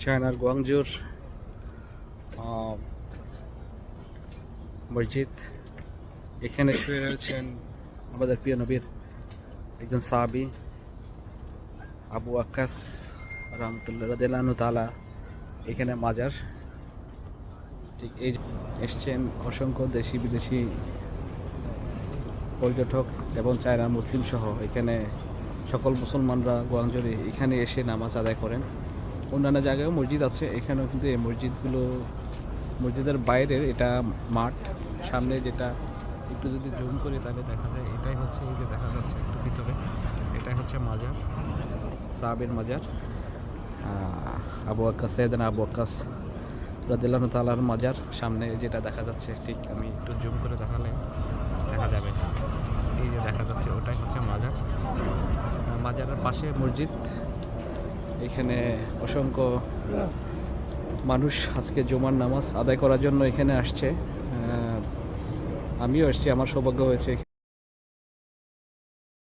চায়নার গুয়াংজুর মসজিদ। এখানে শুয়ে রয়েছেন আমাদের প্রিয় নবীর একজন সাহাবী আবু আক্কাস রহমতুল্লাহ রাদিয়াল্লাহু তাআলা। এখানে মাজার, ঠিক এই এসছেন অসংখ্য দেশি বিদেশি পর্যটক এবং চায়না মুসলিম সহ এখানে সকল মুসলমানরা গুয়াংজুরে এখানে এসে নামাজ আদায় করেন। অন্যান্য জায়গায়ও মসজিদ আছে, এখানেও কিন্তু এই মসজিদের বাইরের এটা মাঠ, সামনে যেটা একটু যদি জুম করে তাহলে দেখা যায় এটাই হচ্ছে, এই যে দেখা যাচ্ছে একটু ভিতরে, এটাই হচ্ছে মাজার, সাহাবের মাজার, আবু আক্কাস সাইয়েদনা আবু আক্কাস রাদিয়াল্লাহু তাআলার মাজার। সামনে যেটা দেখা যাচ্ছে, ঠিক আমি একটু জুম করে দেখালে দেখা যাবে, এই যে দেখা যাচ্ছে ওটাই হচ্ছে মাজার। মাজারের পাশে মসজিদ। এখানে অসংখ্য মানুষ আজকে জুমার নামাজ আদায় করার জন্য এখানে আসছে। আমিও এসেছি, আমার সৌভাগ্য হয়েছে।